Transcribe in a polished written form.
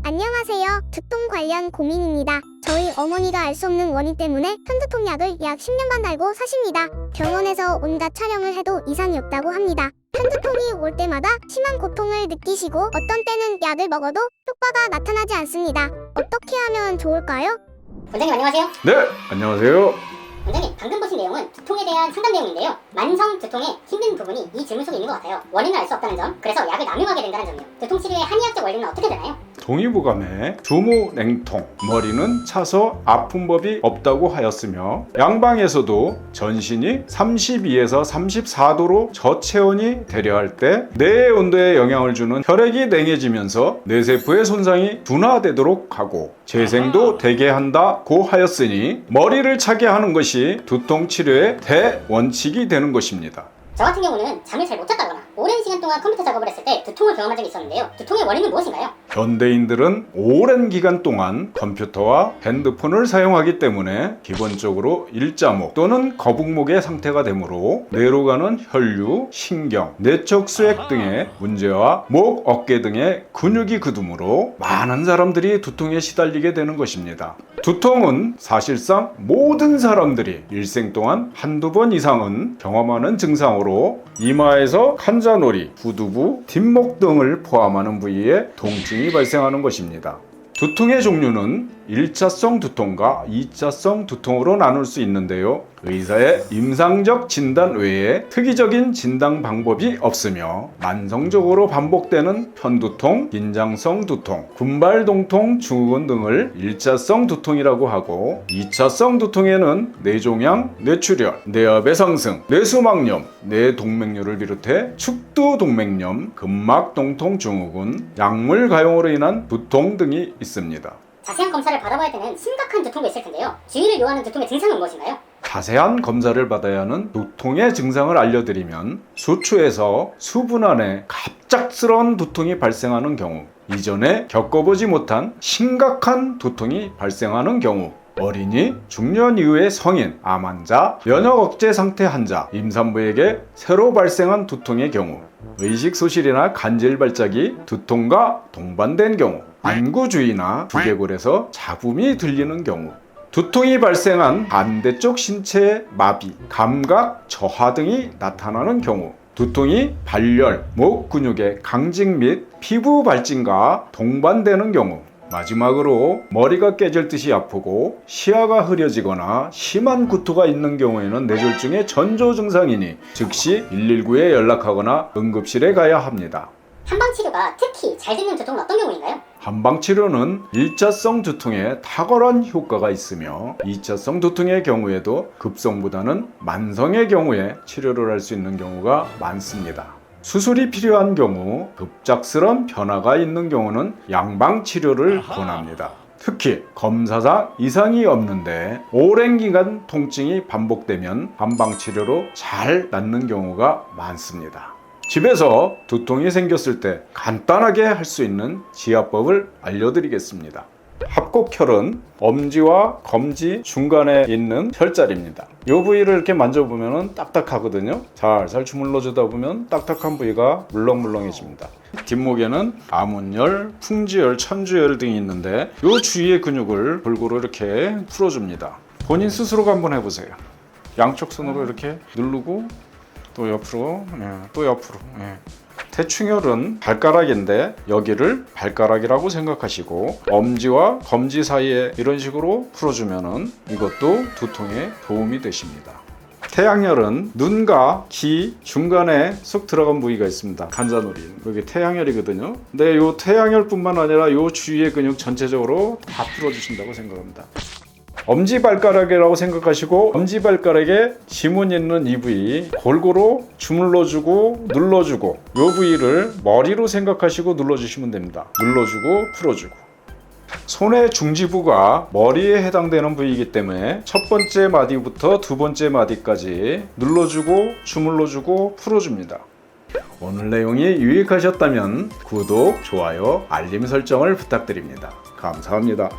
안녕하세요. 두통 관련 고민입니다. 저희 어머니가 알 수 없는 원인 때문에 편두통 약을 약 10년 반 달고 사십니다. 병원에서 온갖 촬영을 해도 이상이 없다고 합니다. 편두통이 올 때마다 심한 고통을 느끼시고 어떤 때는 약을 먹어도 효과가 나타나지 않습니다. 어떻게 하면 좋을까요? 원장님 안녕하세요. 네, 안녕하세요. 원장님 방금 보신 내용은 두통에 대한 상담 내용인데요. 만성 두통의 힘든 부분이 이 질문 속에 있는 것 같아요. 원인을 알 수 없다는 점, 그래서 약을 남용하게 된다는 점이요. 두통 치료의 한의학적 원리는 어떻게 되나요? 동의보감에 주무냉통, 머리는 차서 아픈 법이 없다고 하였으며 양방에서도 전신이 32에서 34도로 저체온이 되려 할 때 뇌의 온도에 영향을 주는 혈액이 냉해지면서 뇌세포의 손상이 둔화되도록 하고 재생도 되게 한다고 하였으니 머리를 차게 하는 것이 두통 치료의 대원칙이 되는 것입니다. 저 같은 경우는 잠을 잘 못 잤다거나 오랜 시간 동안 컴퓨터 작업을 했을 때 두통을 경험한 적이 있었는데요. 두통의 원인은 무엇인가요? 현대인들은 오랜 기간 동안 컴퓨터와 핸드폰을 사용하기 때문에 기본적으로 일자목 또는 거북목의 상태가 되므로 뇌로 가는 혈류, 신경, 뇌척 수액 등의 문제와 목, 어깨 등의 근육이 굳으므로 많은 사람들이 두통에 시달리게 되는 것입니다. 두통은 사실상 모든 사람들이 일생 동안 한두 번 이상은 경험하는 증상으로 이마에서 환자놀이, 후두부, 뒷목 등을 포함하는 부위에 통증이 발생하는 것입니다. 두통의 종류는 1차성 두통과 2차성 두통으로 나눌 수 있는데요. 의사의 임상적 진단 외에 특이적인 진단 방법이 없으며 만성적으로 반복되는 편두통, 긴장성 두통, 군발동통, 증후군 등을 1차성 두통이라고 하고 2차성 두통에는 뇌종양, 뇌출혈, 뇌압의 상승, 뇌수막염, 뇌동맥류를 비롯해 축두동맥염, 근막동통 증후군, 약물 가용으로 인한 두통 등이 있습니다. 자세한 검사를 받아봐야 되는 심각한 두통도 있을 텐데요. 주의를 요하는 두통의 증상은 무엇인가요? 자세한 검사를 받아야 하는 두통의 증상을 알려드리면 수초에서 수분 안에 갑작스러운 두통이 발생하는 경우, 이전에 겪어보지 못한 심각한 두통이 발생하는 경우, 어린이, 중년 이후의 성인, 암 환자, 면역 억제 상태 환자, 임산부에게 새로 발생한 두통의 경우, 의식 소실이나 간질 발작이 두통과 동반된 경우, 안구주위나 두개골에서 잡음이 들리는 경우, 두통이 발생한 반대쪽 신체의 마비, 감각 저하 등이 나타나는 경우, 두통이 발열, 목 근육의 강직 및 피부 발진과 동반되는 경우, 마지막으로 머리가 깨질 듯이 아프고 시야가 흐려지거나 심한 구토가 있는 경우에는 뇌졸중의 전조 증상이니 즉시 119에 연락하거나 응급실에 가야 합니다. 한방치료가 특히 잘 되는 두통은 어떤 경우인가요? 한방치료는 1차성 두통에 탁월한 효과가 있으며 2차성 두통의 경우에도 급성보다는 만성의 경우에 치료를 할 수 있는 경우가 많습니다. 수술이 필요한 경우, 급작스러운 변화가 있는 경우는 양방치료를 권합니다. 특히 검사상 이상이 없는데 오랜 기간 통증이 반복되면 한방치료로 잘 낫는 경우가 많습니다. 집에서 두통이 생겼을 때 간단하게 할 수 있는 지압법을 알려드리겠습니다. 합곡혈은 엄지와 검지 중간에 있는 혈자리입니다. 이 부위를 이렇게 만져보면 딱딱하거든요. 살살 주물러 주다 보면 딱딱한 부위가 물렁물렁해집니다. 뒷목에는 암운열, 풍지열, 천주열 등이 있는데 이 주위의 근육을 골고루 이렇게 풀어줍니다. 본인 스스로가 한번 해보세요. 양쪽 손으로 이렇게 누르고 또 옆으로, 또 옆으로. 대충혈은 발가락인데 여기를 발가락이라고 생각하시고 엄지와 검지 사이에 이런 식으로 풀어주면은 이것도 두통에 도움이 되십니다. 태양혈은 눈과 귀 중간에 쏙 들어간 부위가 있습니다. 간자놀이, 여기 태양혈이거든요. 근데 이 태양혈뿐만 아니라 이 주위의 근육 전체적으로 다 풀어주신다고 생각합니다. 엄지발가락이라고 생각하시고 엄지발가락에 지문 있는 이 부위 골고루 주물러주고 눌러주고 이 부위를 머리로 생각하시고 눌러주시면 됩니다. 눌러주고 풀어주고 손의 중지부가 머리에 해당되는 부위이기 때문에 첫 번째 마디부터 두 번째 마디까지 눌러주고 주물러주고 풀어줍니다. 오늘 내용이 유익하셨다면 구독, 좋아요, 알림 설정을 부탁드립니다. 감사합니다.